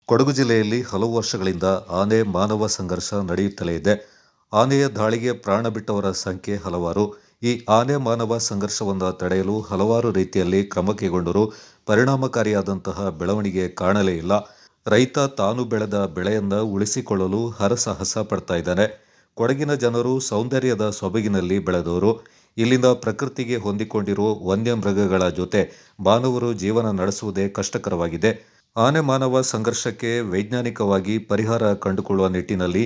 ಕೊಡಗು ಜಿಲ್ಲೆಯಲ್ಲಿ ಹಲವು ವರ್ಷಗಳಿಂದ ಆನೆ ಮಾನವ ಸಂಘರ್ಷ ನಡೆಯುತ್ತಲೇ ಇದೆ. ಆನೆಯ ದಾಳಿಗೆ ಪ್ರಾಣ ಬಿಟ್ಟವರ ಸಂಖ್ಯೆ ಹಲವಾರು. ಈ ಆನೆ ಮಾನವ ಸಂಘರ್ಷವನ್ನು ತಡೆಯಲು ಹಲವಾರು ರೀತಿಯಲ್ಲಿ ಕ್ರಮ ಕೈಗೊಂಡರೂ ಪರಿಣಾಮಕಾರಿಯಾದಂತಹ ಬೆಳವಣಿಗೆ ಕಾಣಲೇ ಇಲ್ಲ. ರೈತ ತಾನು ಬೆಳೆದ ಬೆಳೆಯನ್ನ ಉಳಿಸಿಕೊಳ್ಳಲು ಹರಸಾಹಸ ಪಡ್ತಾ ಇದ್ದಾನೆ. ಕೊಡಗಿನ ಜನರು ಸೌಂದರ್ಯದ ಸೊಬಗಿನಲ್ಲಿ ಬೆಳೆದವರು. ಇಲ್ಲಿನ ಪ್ರಕೃತಿಗೆ ಹೊಂದಿಕೊಂಡಿರುವ ವನ್ಯಮೃಗಗಳ ಜೊತೆ ಮಾನವರು ಜೀವನ ನಡೆಸುವುದೇ ಕಷ್ಟಕರವಾಗಿದೆ. ಆನೆ ಮಾನವ ಸಂಘರ್ಷಕ್ಕೆ ವೈಜ್ಞಾನಿಕವಾಗಿ ಪರಿಹಾರ ಕಂಡುಕೊಳ್ಳುವ ನಿಟ್ಟಿನಲ್ಲಿ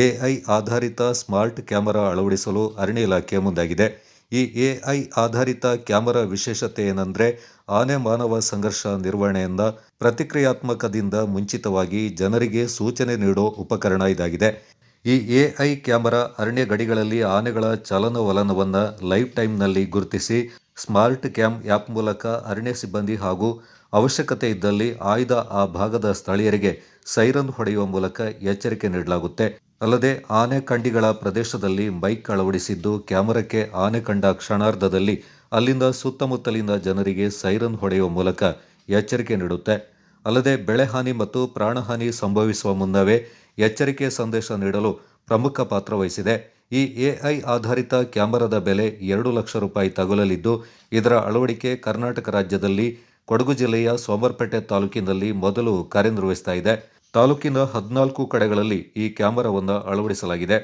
ಎಐ ಆಧಾರಿತ ಸ್ಮಾರ್ಟ್ ಕ್ಯಾಮೆರಾ ಅಳವಡಿಸಲು ಅರಣ್ಯ ಇಲಾಖೆ ಮುಂದಾಗಿದೆ. ಈ ಎಐ ಆಧಾರಿತ ಕ್ಯಾಮೆರಾ ವಿಶೇಷತೆ ಏನಂದ್ರೆ ಆನೆ ಮಾನವ ಸಂಘರ್ಷ ನಿರ್ವಹಣೆಯಿಂದ ಪ್ರತಿಕ್ರಿಯಾತ್ಮಕದಿಂದ ಮುಂಚಿತವಾಗಿ ಜನರಿಗೆ ಸೂಚನೆ ನೀಡೋ ಉಪಕರಣ ಇದಾಗಿದೆ. ಈ ಎಐ ಕ್ಯಾಮೆರಾ ಅರಣ್ಯ ಗಡಿಗಳಲ್ಲಿ ಆನೆಗಳ ಚಲನವಲನವನ್ನು ಲೈವ್ ಟೈಮ್ನಲ್ಲಿ ಗುರುತಿಸಿ ಸ್ಮಾರ್ಟ್ ಕ್ಯಾಮ್ ಆ್ಯಪ್ ಮೂಲಕ ಅರಣ್ಯ ಸಿಬ್ಬಂದಿ ಹಾಗೂ ಅವಶ್ಯಕತೆ ಇದ್ದಲ್ಲಿ ಆಯ್ದ ಆ ಭಾಗದ ಸ್ಥಳೀಯರಿಗೆ ಸೈರನ್ ಹೊಡೆಯುವ ಮೂಲಕ ಎಚ್ಚರಿಕೆ ನೀಡಲಾಗುತ್ತೆ. ಅಲ್ಲದೆ ಆನೆ ಕಂಡಿಗಳ ಪ್ರದೇಶದಲ್ಲಿ ಮೈಕ್ ಅಳವಡಿಸಿದ್ದು ಕ್ಯಾಮೆರಾಕ್ಕೆ ಆನೆ ಕಂಡ ಕ್ಷಣಾರ್ಧದಲ್ಲಿ ಅಲ್ಲಿಂದ ಸುತ್ತಮುತ್ತಲಿನ ಜನರಿಗೆ ಸೈರನ್ ಹೊಡೆಯುವ ಮೂಲಕ ಎಚ್ಚರಿಕೆ ನೀಡುತ್ತೆ. ಅಲ್ಲದೆ ಬೆಳೆ ಹಾನಿ ಮತ್ತು ಪ್ರಾಣಹಾನಿ ಸಂಭವಿಸುವ ಮುನ್ನವೇ ಎಚ್ಚರಿಕೆ ಸಂದೇಶ ನೀಡಲು ಪ್ರಮುಖ ಪಾತ್ರ ವಹಿಸಿದೆ. ಈ ಎಐ ಆಧಾರಿತ ಕ್ಯಾಮೆರಾದ ಬೆಲೆ 2 ಲಕ್ಷ ರೂಪಾಯಿ ತಗುಲಲಿದ್ದು, ಇದರ ಅಳವಡಿಕೆ ಕರ್ನಾಟಕ ರಾಜ್ಯದಲ್ಲಿ ಕೊಡಗು ಜಿಲ್ಲೆಯ ಸೋಮರ್ಪೇಟೆ ತಾಲೂಕಿನಲ್ಲಿ ಮೊದಲು ಕಾರ್ಯನಿರ್ವಹಿಸ್ತಾ ಇದೆ. ತಾಲೂಕಿನ 14 ಕಡೆಗಳಲ್ಲಿ ಈ ಕ್ಯಾಮೆರಾವನ್ನು ಅಳವಡಿಸಲಾಗಿದೆ.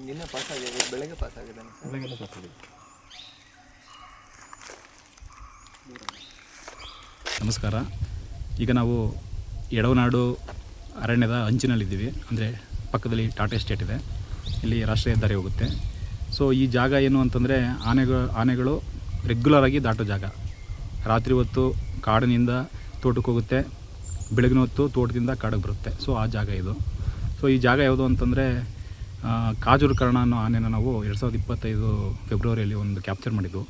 ನಿನ್ನೆ ಪಾಸ್ ಆಗಿದೆ, ಬೆಳಗ್ಗೆ ಪಾಸ್ ಆಗಿದೆ. ನಮಸ್ಕಾರ. ಈಗ ನಾವು ಎಡವನಾಡು ಅರಣ್ಯದ ಅಂಚಿನಲ್ಲಿದ್ದೀವಿ. ಅಂದರೆ ಪಕ್ಕದಲ್ಲಿ ಟಾಟಾ ಎಸ್ಟೇಟ್ ಇದೆ, ಇಲ್ಲಿ ರಾಷ್ಟ್ರೀಯ ಹೆದ್ದಾರಿ ಹೋಗುತ್ತೆ. ಸೊ ಈ ಜಾಗ ಏನು ಅಂತಂದರೆ ಆನೆಗಳು ರೆಗ್ಯುಲರಾಗಿ ದಾಟೋ ಜಾಗ. ರಾತ್ರಿ ಹೊತ್ತು ಕಾಡಿನಿಂದ ತೋಟಕ್ಕೆ ಹೋಗುತ್ತೆ, ಬೆಳಗಿನ ಹೊತ್ತು ತೋಟದಿಂದ ಕಾಡಿಗೆ ಬರುತ್ತೆ. ಸೊ ಆ ಜಾಗ ಇದು. ಸೊ ಈ ಜಾಗ ಯಾವುದು ಅಂತಂದರೆ ಕಾಜೂರು ಕರ್ಣ ಅನ್ನೋ ಆನೆನ ನಾವು 2025 ಫೆಬ್ರವರಿಯಲ್ಲಿ ಒಂದು ಕ್ಯಾಪ್ಚರ್ ಮಾಡಿದ್ದು.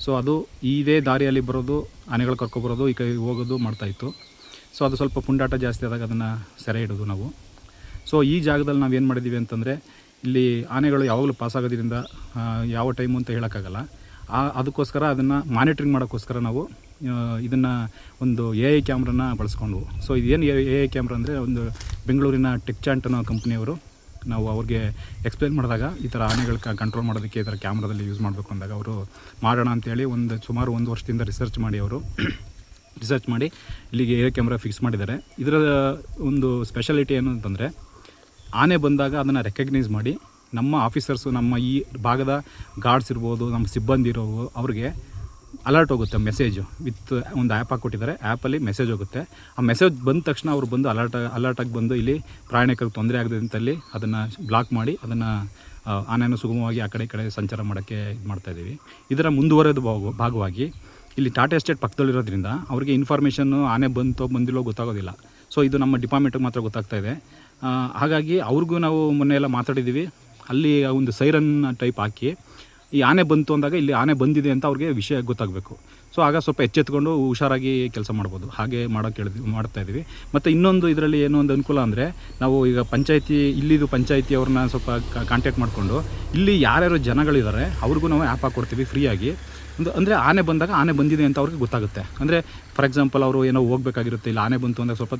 ಸೊ ಅದು ಇದೇ ದಾರಿಯಲ್ಲಿ ಬರೋದು, ಆನೆಗಳು ಕರ್ಕೊಬರೋದು, ಈ ಕೈ ಹೋಗೋದು ಮಾಡ್ತಾಯಿತ್ತು. ಸೊ ಅದು ಸ್ವಲ್ಪ ಪುಂಡಾಟ ಜಾಸ್ತಿ ಆದಾಗ ಅದನ್ನು ಸೆರೆ ಹಿಡೋದು ನಾವು. ಸೊ ಈ ಜಾಗದಲ್ಲಿ ನಾವು ಏನು ಮಾಡಿದ್ದೀವಿ ಅಂತಂದರೆ, ಇಲ್ಲಿ ಆನೆಗಳು ಯಾವಾಗಲೂ ಪಾಸಾಗೋದ್ರಿಂದ ಯಾವ ಟೈಮು ಅಂತ ಹೇಳೋಕ್ಕಾಗಲ್ಲ. ಅದಕ್ಕೋಸ್ಕರ ಅದನ್ನು ಮಾನಿಟ್ರಿಂಗ್ ಮಾಡೋಕ್ಕೋಸ್ಕರ ನಾವು ಇದನ್ನು ಒಂದು ಎಐ ಕ್ಯಾಮ್ರಾನ ಬಳಸ್ಕೊಂಡು. ಸೊ ಇದೇನು ಎಐ ಕ್ಯಾಮ್ರಾ ಅಂದರೆ, ಒಂದು ಬೆಂಗಳೂರಿನ ಟೆಕ್ಚಾಂಟ್ ಅನ್ನೋ ಕಂಪ್ನಿಯವರು ನಾವು ಅವ್ರಿಗೆ ಎಕ್ಸ್ಪ್ಲೇನ್ ಮಾಡಿದಾಗ ಈ ಥರ ಆನೆಗಳು ಕಂಟ್ರೋಲ್ ಮಾಡೋದಕ್ಕೆ ಈ ಥರ ಕ್ಯಾಮ್ರಾದಲ್ಲಿ ಯೂಸ್ ಮಾಡಬೇಕು ಅಂದಾಗ ಅವರು ಮಾಡೋಣ ಅಂತೇಳಿ ಸುಮಾರು 1 ವರ್ಷದಿಂದ ರಿಸರ್ಚ್ ಮಾಡಿ ಇಲ್ಲಿಗೆ ಎಐ ಕ್ಯಾಮ್ರಾ ಫಿಕ್ಸ್ ಮಾಡಿದ್ದಾರೆ. ಇದರ ಒಂದು ಸ್ಪೆಷಾಲಿಟಿ ಏನು ಅಂತಂದರೆ, ಆನೆ ಬಂದಾಗ ಅದನ್ನು ರೆಕಗ್ನೈಸ್ ಮಾಡಿ ನಮ್ಮ ಆಫೀಸರ್ಸು, ನಮ್ಮ ಈ ಭಾಗದ ಗಾರ್ಡ್ಸ್ ಇರ್ಬೋದು, ನಮ್ಮ ಸಿಬ್ಬಂದಿ ಇರೋವು ಅವ್ರಿಗೆ ಅಲರ್ಟ್ ಹೋಗುತ್ತೆ. ಮೆಸೇಜು ವಿತ್ ಒಂದು ಆ್ಯಪ್ ಹಾಕ್ಕೊಟ್ಟಿದ್ದಾರೆ. ಆ್ಯಪಲ್ಲಿ ಮೆಸೇಜ್ ಹೋಗುತ್ತೆ. ಆ ಮೆಸೇಜ್ ಬಂದ ತಕ್ಷಣ ಅವರು ಬಂದು ಅಲರ್ಟಾಗಿ ಬಂದು ಇಲ್ಲಿ ಪ್ರಯಾಣಿಕರಿಗೆ ತೊಂದರೆ ಆಗದೆ ಅಂತಲ್ಲಿ ಅದನ್ನು ಬ್ಲಾಕ್ ಮಾಡಿ ಅದನ್ನು ಆನೆಯನ್ನು ಸುಗಮವಾಗಿ ಆ ಕಡೆ ಸಂಚಾರ ಮಾಡೋಕ್ಕೆ ಇದು ಮಾಡ್ತಾಯಿದ್ದೀವಿ. ಇದರ ಮುಂದುವರೆದ ಭಾಗವಾಗಿ ಇಲ್ಲಿ ಟಾಟಾ ಎಸ್ಟೇಟ್ ಪಕ್ಕದಲ್ಲಿರೋದ್ರಿಂದ ಅವ್ರಿಗೆ ಇನ್ಫಾರ್ಮೇಷನ್ನು ಆನೆ ಬಂದಿಲ್ಲೋ ಗೊತ್ತಾಗೋದಿಲ್ಲ. ಸೊ ಇದು ನಮ್ಮ ಡಿಪಾರ್ಟ್ಮೆಂಟಿಗೆ ಮಾತ್ರ ಗೊತ್ತಾಗ್ತಾ ಇದೆ. ಹಾಗಾಗಿ ಅವ್ರಿಗೂ ನಾವು ಮೊನ್ನೆ ಎಲ್ಲ ಮಾತಾಡಿದ್ದೀವಿ. ಅಲ್ಲಿ ಒಂದು ಸೈರನ್ ಟೈಪ್ ಹಾಕಿ ಈ ಆನೆ ಬಂತು ಅಂದಾಗ ಇಲ್ಲಿ ಆನೆ ಬಂದಿದೆ ಅಂತ ಅವ್ರಿಗೆ ವಿಷಯ ಗೊತ್ತಾಗಬೇಕು. ಸೊ ಆಗ ಸ್ವಲ್ಪ ಎಚ್ಚೆತ್ಕೊಂಡು ಹುಷಾರಾಗಿ ಕೆಲಸ ಮಾಡ್ಬೋದು. ಹಾಗೆ ಮಾಡ್ತಾಯಿದ್ದೀವಿ. ಮತ್ತು ಇನ್ನೊಂದು ಇದರಲ್ಲಿ ಏನೋ ಒಂದು ಅನುಕೂಲ ಅಂದರೆ, ನಾವು ಈಗ ಇಲ್ಲಿದು ಪಂಚಾಯಿತಿಯವ್ರನ್ನ ಸ್ವಲ್ಪ ಕಾಂಟ್ಯಾಕ್ಟ್ ಮಾಡಿಕೊಂಡು ಇಲ್ಲಿ ಯಾರ್ಯಾರು ಜನಗಳಿದ್ದಾರೆ ಅವ್ರಿಗೂ ನಾವು ಆ್ಯಪ್ ಹಾಕ್ಕೊಡ್ತೀವಿ ಫ್ರೀಯಾಗಿ. ಅಂದರೆ ಆನೆ ಬಂದಾಗ ಆನೆ ಬಂದಿದೆ ಅಂತ ಅವ್ರಿಗೆ ಗೊತ್ತಾಗುತ್ತೆ. ಅಂದರೆ ಫಾರ್ ಎಕ್ಸಾಂಪಲ್ ಅವರು ಏನೋ ಹೋಗಬೇಕಾಗಿರುತ್ತೆ, ಇಲ್ಲಿ ಆನೆ ಬಂತು ಅಂದಾಗ ಸ್ವಲ್ಪ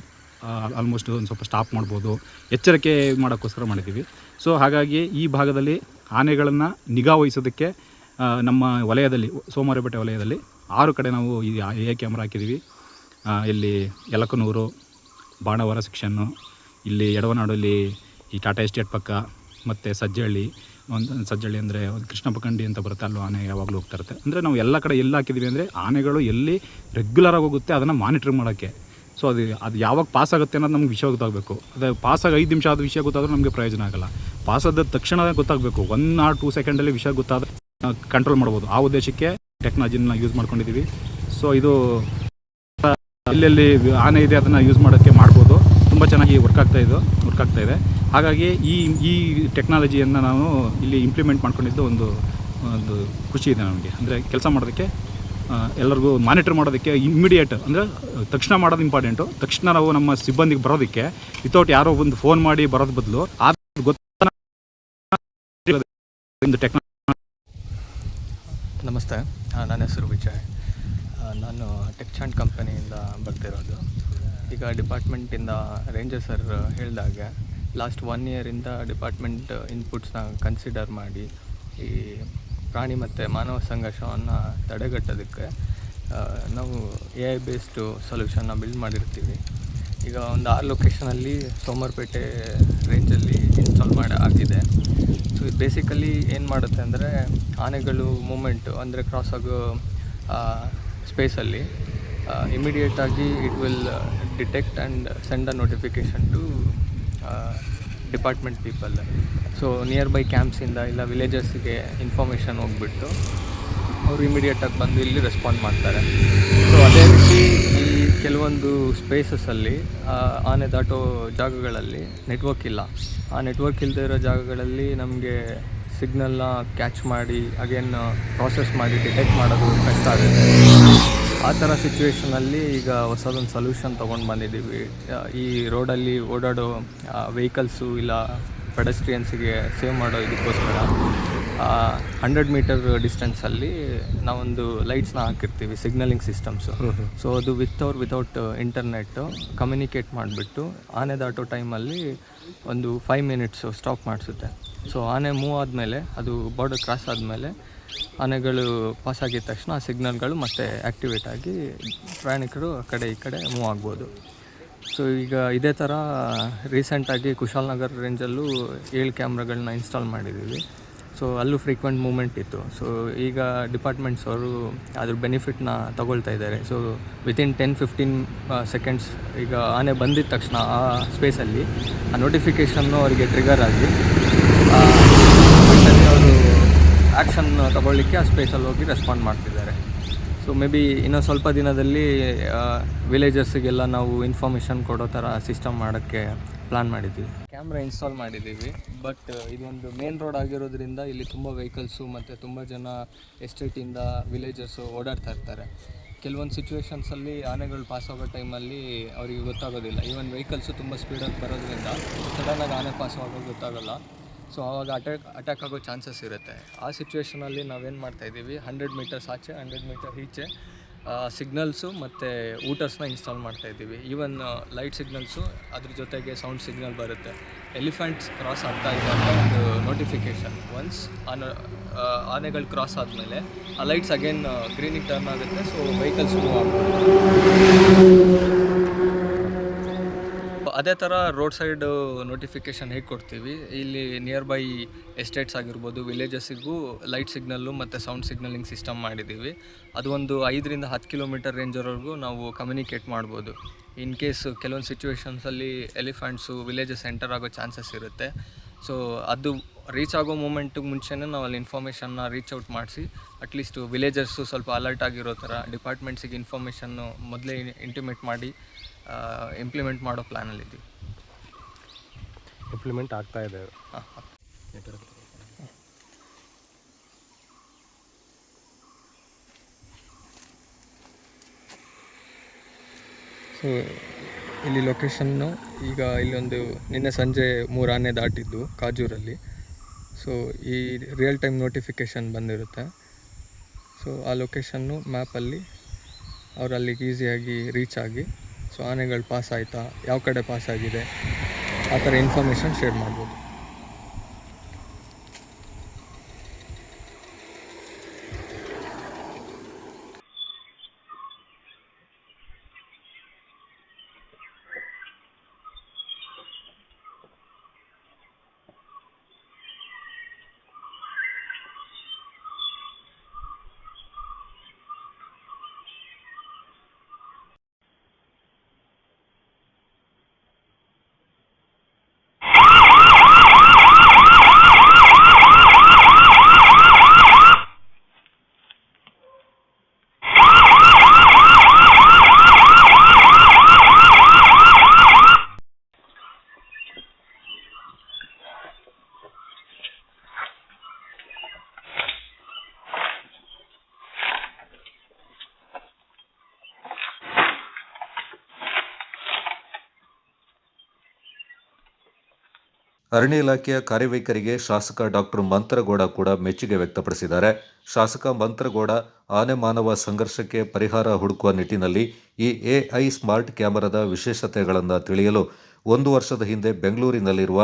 ಆಲ್ಮೋಸ್ಟ್ ಒಂದು ಸ್ವಲ್ಪ ಸ್ಟಾಪ್ ಮಾಡ್ಬೋದು, ಎಚ್ಚರಿಕೆ ಮಾಡೋಕ್ಕೋಸ್ಕರ ಮಾಡಿದ್ದೀವಿ. ಸೊ ಹಾಗಾಗಿ ಈ ಭಾಗದಲ್ಲಿ ಆನೆಗಳನ್ನು ನಿಗಾ ವಹಿಸೋದಕ್ಕೆ ನಮ್ಮ ವಲಯದಲ್ಲಿ, ಸೋಮವಾರಪೇಟೆ ವಲಯದಲ್ಲಿ 6 ಕಡೆ ನಾವು ಈ ಎಐ ಕ್ಯಾಮ್ರಾ ಹಾಕಿದ್ದೀವಿ. ಇಲ್ಲಿ ಯಲಕನೂರು, ಬಾಣಾವರ ಸೆಕ್ಷನ್ನು, ಇಲ್ಲಿ ಎಡವನಾಡಲ್ಲಿ ಈ ಟಾಟಾ ಎಸ್ಟೇಟ್ ಪಕ್ಕ, ಮತ್ತು ಸಜ್ಜಹಳ್ಳಿ ಅಂದರೆ ಕೃಷ್ಣಪ್ಪ ಕಂಡಿ ಅಂತ ಬರುತ್ತೆ, ಅಲ್ಲೂ ಆನೆ ಯಾವಾಗಲೂ ಹೋಗ್ತಾ ಇರುತ್ತೆ. ಅಂದರೆ ನಾವು ಎಲ್ಲ ಕಡೆ ಎಲ್ಲಿ ಹಾಕಿದ್ದೀವಿ ಅಂದರೆ, ಆನೆಗಳು ಎಲ್ಲಿ ರೆಗ್ಯುಲರಾಗಿ ಹೋಗುತ್ತೆ ಅದನ್ನು ಮಾನಿಟ್ರ್ ಮಾಡೋಕ್ಕೆ. ಸೊ ಅದು ಯಾವಾಗ ಪಾಸ್ ಆಗುತ್ತೆ ಅನ್ನೋದು ನಮ್ಗೆ ವಿಷಯ ಗೊತ್ತಾಗಬೇಕು. ಅದು ಪಾಸಾಗಿ 5 ನಿಮಿಷ ಆದ ವಿಷಯ ಗೊತ್ತಾದರೂ ನಮಗೆ ಪ್ರಯೋಜನ ಆಗೋಲ್ಲ. ಪಾಸಾದ ತಕ್ಷಣ ಗೊತ್ತಾಗಬೇಕು. 1 or 2 ಸೆಕೆಂಡಲ್ಲಿ ವಿಷಯ ಗೊತ್ತಾದರೆ ಕಂಟ್ರೋಲ್ ಮಾಡ್ಬೋದು. ಆ ಉದ್ದೇಶಕ್ಕೆ ಟೆಕ್ನಾಲಜಿನ ಯೂಸ್ ಮಾಡ್ಕೊಂಡಿದ್ದೀವಿ. ಸೊ ಇದು ಎಲ್ಲೆಲ್ಲಿ ಆನೆ ಇದೆ ಅದನ್ನು ಯೂಸ್ ಮಾಡೋಕ್ಕೆ ಮಾಡ್ಬೋದು. ತುಂಬ ಚೆನ್ನಾಗಿ ವರ್ಕ್ ಆಗ್ತಾ ಇದೆ. ಹಾಗಾಗಿ ಈ ಟೆಕ್ನಾಲಜಿಯನ್ನು ನಾವು ಇಲ್ಲಿ ಇಂಪ್ಲಿಮೆಂಟ್ ಮಾಡ್ಕೊಂಡಿದ್ದು ಒಂದು ಖುಷಿ ಇದೆ ನಮಗೆ. ಅಂದರೆ ಕೆಲಸ ಮಾಡೋದಕ್ಕೆ ಎಲ್ಲರಿಗೂ ಮಾನಿಟರ್ ಮಾಡೋದಕ್ಕೆ ಇಮ್ಮಿಡಿಯೇಟ್ ಅಂದರೆ ತಕ್ಷಣ ಮಾಡೋದು ಇಂಪಾರ್ಟೆಂಟು. ತಕ್ಷಣ ನಾವು ನಮ್ಮ ಸಿಬ್ಬಂದಿಗೆ ಬರೋದಕ್ಕೆ ವಿತೌಟ್ ಯಾರೋ ಒಂದು ಫೋನ್ ಮಾಡಿ ಬರೋದು ಬದಲು ಒಂದು ನಮಸ್ತೆ, ನನ್ನ ಹೆಸರು ವಿಜಯ್. ನಾನು ಟೆಕ್ಚಾಂಟ್ ಕಂಪನಿಯಿಂದ ಬರ್ತಿರೋದು. ಈಗ ಡಿಪಾರ್ಟ್ಮೆಂಟಿಂದ ರೇಂಜರ್ ಸರ್ ಹೇಳಿದಾಗೆ ಲಾಸ್ಟ್ 1 ಇಯರಿಂದ ಡಿಪಾರ್ಟ್ಮೆಂಟ್ ಇನ್ಪುಟ್ಸ್ನ ಕನ್ಸಿಡರ್ ಮಾಡಿ ಈ ಪ್ರಾಣಿ ಮತ್ತು ಮಾನವ ಸಂಘರ್ಷವನ್ನು ತಡೆಗಟ್ಟೋದಕ್ಕೆ ನಾವು AI ಬೇಸ್ಡು ಸೊಲ್ಯೂಷನ್ನ ಬಿಲ್ಡ್ ಮಾಡಿರ್ತೀವಿ. ಈಗ ಒಂದು 6 ಲೊಕೇಶನಲ್ಲಿ ಸೋಮವಾರಪೇಟೆ ರೇಂಜಲ್ಲಿ ಇನ್ಸ್ಟಾಲ್ ಆಗಿದೆ. ಸೊ ಇದು ಬೇಸಿಕಲಿ ಏನು ಮಾಡುತ್ತೆ ಅಂದರೆ ಆನೆಗಳು ಮೂಮೆಂಟು ಅಂದರೆ ಕ್ರಾಸ್ ಆಗೋ ಸ್ಪೇಸಲ್ಲಿ ಇಮಿಡಿಯೇಟಾಗಿ it will detect and send a notification to department people. So nearby ಕ್ಯಾಂಪ್ಸಿಂದ ಇಲ್ಲ ವಿಲೇಜಸ್ಸಿಗೆ ಇನ್ಫಾರ್ಮೇಷನ್ ಹೋಗ್ಬಿಟ್ಟು ಅವರು ಇಮಿಡಿಯೇಟಾಗಿ ಬಂದು ಇಲ್ಲಿ ರೆಸ್ಪಾಂಡ್ ಮಾಡ್ತಾರೆ. ಸೊ ಅದೇ ರೀತಿ ಈ ಕೆಲವೊಂದು ಸ್ಪೇಸಸ್ಸಲ್ಲಿ ಆನೆ ದಾಟೋ ಜಾಗಗಳಲ್ಲಿ ನೆಟ್ವರ್ಕ್ ಇಲ್ಲ. ಆ ನೆಟ್ವರ್ಕ್ ಇಲ್ಲದೆ ಇರೋ ಜಾಗಗಳಲ್ಲಿ ನಮಗೆ ಸಿಗ್ನಲ್ನ ಕ್ಯಾಚ್ ಮಾಡಿ ಅಗೇನ್ ಪ್ರಾಸೆಸ್ ಮಾಡಿ ಡಿಟೆಕ್ಟ್ ಮಾಡೋದು ಕಷ್ಟ ಆಗುತ್ತೆ. ಆ ಥರ ಸಿಚುವೇಷನಲ್ಲಿ ಈಗ ಹೊಸದೊಂದು ಸೊಲ್ಯೂಷನ್ ತೊಗೊಂಡು ಬಂದಿದ್ದೀವಿ. ಈ ರೋಡಲ್ಲಿ ಓಡಾಡೋ ವೆಹಿಕಲ್ಸು ಇಲ್ಲ ಪೆಡೆಸ್ಟ್ರಿಯನ್ಸಿಗೆ ಸೇವ್ ಮಾಡೋ ಇದಕ್ಕೋಸ್ಕರ 100 ಮೀಟರ್ ಡಿಸ್ಟೆನ್ಸಲ್ಲಿ ನಾವೊಂದು ಲೈಟ್ಸ್ನ ಹಾಕಿರ್ತೀವಿ, ಸಿಗ್ನಲಿಂಗ್ ಸಿಸ್ಟಮ್ಸು. ಸೊ ಅದು ವಿತೌಟ್ ಇಂಟರ್ನೆಟ್ಟು ಕಮ್ಯುನಿಕೇಟ್ ಮಾಡಿಬಿಟ್ಟು ಆನೆ ದಾಟೋ ಟೈಮಲ್ಲಿ ಒಂದು 5 ಮಿನಿಟ್ಸು ಸ್ಟಾಪ್ ಮಾಡಿಸುತ್ತೆ. ಸೊ ಆನೆ ಮೂವ್ ಆದಮೇಲೆ, ಅದು ಬಾರ್ಡರ್ ಕ್ರಾಸ್ ಆದಮೇಲೆ ಆನೆಗಳು ಪಾಸ್ ಆಗಿದ ತಕ್ಷಣ ಆ ಸಿಗ್ನಲ್ಗಳು ಮತ್ತೆ ಆ್ಯಕ್ಟಿವೇಟ್ ಆಗಿ ಪ್ರಯಾಣಿಕರು ಆ ಕಡೆ ಈ ಕಡೆ ಮೂವ್ ಆಗ್ಬೋದು. ಸೊ ಈಗ ಇದೇ ಥರ ರೀಸೆಂಟಾಗಿ ಕುಶಾಲನಗರ್ ರೇಂಜಲ್ಲೂ 7 ಕ್ಯಾಮ್ರಾಗಳನ್ನ ಇನ್ಸ್ಟಾಲ್ ಮಾಡಿದ್ದೀವಿ. ಸೊ ಅಲ್ಲೂ ಫ್ರೀಕ್ವೆಂಟ್ ಮೂಮೆಂಟ್ ಇತ್ತು. ಸೊ ಈಗ ಡಿಪಾರ್ಟ್ಮೆಂಟ್ಸ್ ಅವರು ಅದ್ರ ಬೆನಿಫಿಟ್ನ ತಗೊಳ್ತಾ ಇದ್ದಾರೆ. ಸೊ ವಿತಿನ್ 10-15 ಸೆಕೆಂಡ್ಸ್ ಈಗ ಆನೆ ಬಂದಿದ್ದ ತಕ್ಷಣ ಆ ಸ್ಪೇಸಲ್ಲಿ ಆ ನೋಟಿಫಿಕೇಷನ್ನು ಅವರಿಗೆ ಟ್ರಿಗರ್ ಆಗಿ ಅವರು ಆ್ಯಕ್ಷನ್ ತಗೊಳ್ಳಿಕ್ಕೆ ಆ ಸ್ಪೇಸಲ್ಲಿ ಹೋಗಿ ರೆಸ್ಪಾಂಡ್ ಮಾಡ್ತಿದ್ದಾರೆ. ಸೊ ಮೇ ಬಿ ಇನ್ನೂ ಸ್ವಲ್ಪ ದಿನದಲ್ಲಿ ವಿಲೇಜರ್ಸಿಗೆಲ್ಲ ನಾವು ಇನ್ಫಾರ್ಮೇಷನ್ ಕೊಡೋ ಥರ ಸಿಸ್ಟಮ್ ಮಾಡೋಕ್ಕೆ ಪ್ಲ್ಯಾನ್ ಮಾಡಿದ್ದೀವಿ. ಕ್ಯಾಮ್ರಾ ಇನ್ಸ್ಟಾಲ್ ಮಾಡಿದ್ದೀವಿ. ಬಟ್ ಇದೊಂದು ಮೇನ್ ರೋಡ್ ಆಗಿರೋದ್ರಿಂದ ಇಲ್ಲಿ ತುಂಬ ವೆಹಿಕಲ್ಸು ಮತ್ತು ತುಂಬ ಜನ ಎಸ್ಟೇಟಿಂದ ವಿಲೇಜರ್ಸು ಓಡಾಡ್ತಾ ಇರ್ತಾರೆ. ಕೆಲವೊಂದು ಸಿಚುವೇಷನ್ಸಲ್ಲಿ ಆನೆಗಳು ಪಾಸ್ ಆಗೋ ಟೈಮಲ್ಲಿ ಅವರಿಗೆ ಗೊತ್ತಾಗೋದಿಲ್ಲ. ಈವನ್ ವೆಹಿಕಲ್ಸು ತುಂಬ ಸ್ಪೀಡಾಗಿ ಬರೋದ್ರಿಂದ ಸಡನ್ನಾಗಿ ಆನೆ ಪಾಸ್ ಆಗೋದು ಗೊತ್ತಾಗೋಲ್ಲ. ಸೊ ಆವಾಗ ಅಟ್ಯಾಕ್ ಆಗೋ ಚಾನ್ಸಸ್ ಇರುತ್ತೆ. ಆ ಸಿಚುವೇಷನಲ್ಲಿ ನಾವೇನು ಮಾಡ್ತಾಯಿದ್ದೀವಿ, 100 ಮೀಟರ್ಸ್ ಆಚೆ 100 ಮೀಟರ್ ಈಚೆ ಸಿಗ್ನಲ್ಸು ಮತ್ತು ಊಟರ್ಸ್ನ ಇನ್ಸ್ಟಾಲ್ ಮಾಡ್ತಾಯಿದ್ದೀವಿ. ಈವನ್ ಲೈಟ್ ಸಿಗ್ನಲ್ಸು ಅದ್ರ ಜೊತೆಗೆ ಸೌಂಡ್ ಸಿಗ್ನಲ್ ಬರುತ್ತೆ. ಎಲಿಫೆಂಟ್ಸ್ ಕ್ರಾಸ್ ಆಗ್ತಾ ಇದೆ ಅಂತ ಒಂದು ನೋಟಿಫಿಕೇಷನ್. ಒನ್ಸ್ ಆನೆಗಳು ಕ್ರಾಸ್ ಆದಮೇಲೆ ಆ ಲೈಟ್ಸ್ ಅಗೇನ್ ಗ್ರೀನಿಗೆ ಟರ್ನ್ ಆಗುತ್ತೆ. ಸೊ ವೆಹಿಕಲ್ಸ್ ಮೂವ್ ಆಗ್ಬೋದು. ಅದೇ ಥರ ರೋಡ್ ಸೈಡ್ ನೋಟಿಫಿಕೇಷನ್ ಹೇಗೆ ಕೊಡ್ತೀವಿ, ಇಲ್ಲಿ ನಿಯರ್ ಬೈ ಎಸ್ಟೇಟ್ಸ್ ಆಗಿರ್ಬೋದು, ವಿಲೇಜಸ್ಸಿಗೂ ಲೈಟ್ ಸಿಗ್ನಲ್ಲು ಮತ್ತು ಸೌಂಡ್ ಸಿಗ್ನಲಿಂಗ್ ಸಿಸ್ಟಮ್ ಮಾಡಿದ್ದೀವಿ. ಅದು ಒಂದು 5-10 ಕಿಲೋಮೀಟರ್ ರೇಂಜರ್ವರೆಗೂ ನಾವು ಕಮ್ಯುನಿಕೇಟ್ ಮಾಡ್ಬೋದು. ಇನ್ ಕೇಸ್ ಕೆಲವೊಂದು ಸಿಚುವೇಷನ್ಸಲ್ಲಿ ಎಲಿಫೆಂಟ್ಸು ವಿಲೇಜಸ್ ಎಂಟರ್ ಆಗೋ ಚಾನ್ಸಸ್ ಇರುತ್ತೆ. ಸೊ ಅದು ರೀಚ್ ಆಗೋ ಮೂಮೆಂಟಿಗೆ ಮುಂಚೆನೇ ನಾವು ಅಲ್ಲಿ ಇನ್ಫಾರ್ಮೇಷನ್ನ ರೀಚ್ ಔಟ್ ಮಾಡಿಸಿ ಅಟ್ಲೀಸ್ಟು ವಿಲೇಜರ್ಸು ಸ್ವಲ್ಪ ಅಲರ್ಟ್ ಆಗಿರೋ ಥರ ಡಿಪಾರ್ಟ್ಮೆಂಟ್ಸಿಗೆ ಇನ್ಫಾರ್ಮೇಷನ್ನು ಮೊದಲೇ ಇಂಟಿಮೇಟ್ ಮಾಡಿ ಇಂಪ್ಲಿಮೆಂಟ್ ಮಾಡೋ ಪ್ಲ್ಯಾನಲ್ಲಿದ್ದೀವಿ. ಇಂಪ್ಲಿಮೆಂಟ್ ಆಗ್ತಾ ಇದೆ. ಸೊ ಇಲ್ಲಿ ಲೊಕೇಶನ್ನು ಈಗ ಇಲ್ಲೊಂದು ನಿನ್ನೆ ಸಂಜೆ 3 ಆನೆ ದಾಟಿದ್ದು ಕಾಜೂರಲ್ಲಿ. ಸೊ ಈ ರಿಯಲ್ ಟೈಮ್ ನೋಟಿಫಿಕೇಷನ್ ಬಂದಿರುತ್ತೆ. ಸೊ ಆ ಲೊಕೇಶನ್ನು ಮ್ಯಾಪಲ್ಲಿ ಅವ್ರು ಅಲ್ಲಿಗೆ ಈಸಿಯಾಗಿ ರೀಚ್ ಆಗಿ ಸೊ ಆನೆಗಳು ಪಾಸ್ ಆಯಿತಾ, ಯಾವ ಕಡೆ ಪಾಸ್ ಆಗಿದೆ, ಆ ಥರ ಇನ್ಫಾರ್ಮೇಷನ್ ಶೇರ್ ಮಾಡ್ಬೋದು. ಅರಣ್ಯ ಇಲಾಖೆಯ ಕಾರ್ಯವೈಖರಿಗೆ ಶಾಸಕ ಡಾಕ್ಟರ್ ಮಂತ್ರಗೌಡ ಕೂಡ ಮೆಚ್ಚುಗೆ ವ್ಯಕ್ತಪಡಿಸಿದ್ದಾರೆ. ಶಾಸಕ ಮಂತ್ರಗೌಡ ಆನೆ ಮಾನವ ಸಂಘರ್ಷಕ್ಕೆ ಪರಿಹಾರ ಹುಡುಕುವ ನಿಟ್ಟಿನಲ್ಲಿ ಈ AI ಸ್ಮಾರ್ಟ್ ಕ್ಯಾಮೆರಾದ ವಿಶೇಷತೆಗಳನ್ನು ತಿಳಿಯಲು 1 ವರ್ಷದ ಹಿಂದೆ ಬೆಂಗಳೂರಿನಲ್ಲಿರುವ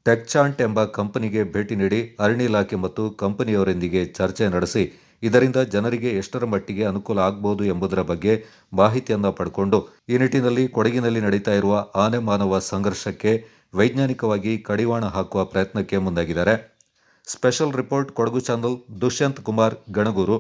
ಟೆಕ್ಚಾಂಟ್ ಎಂಬ ಕಂಪನಿಗೆ ಭೇಟಿ ನೀಡಿ ಅರಣ್ಯ ಇಲಾಖೆ ಮತ್ತು ಕಂಪನಿಯವರೊಂದಿಗೆ ಚರ್ಚೆ ನಡೆಸಿ ಇದರಿಂದ ಜನರಿಗೆ ಎಷ್ಟರ ಮಟ್ಟಿಗೆ ಅನುಕೂಲ ಆಗಬಹುದು ಎಂಬುದರ ಬಗ್ಗೆ ಮಾಹಿತಿಯನ್ನು ಪಡ್ಕೊಂಡು ಈ ನಿಟ್ಟಿನಲ್ಲಿ ಕೊಡಗಿನಲ್ಲಿ ನಡೀತಾ ಇರುವ ಆನೆ ಮಾನವ ಸಂಘರ್ಷಕ್ಕೆ ವೈಜ್ಞಾನಿಕವಾಗಿ ಕಡಿವಾಣ ಹಾಕುವ ಪ್ರಯತ್ನಕ್ಕೆ ಮುಂದಾಗಿದ್ದಾರೆ. Special report Kodagu channel Dushyanth Kumar ಗಣಗೂರು.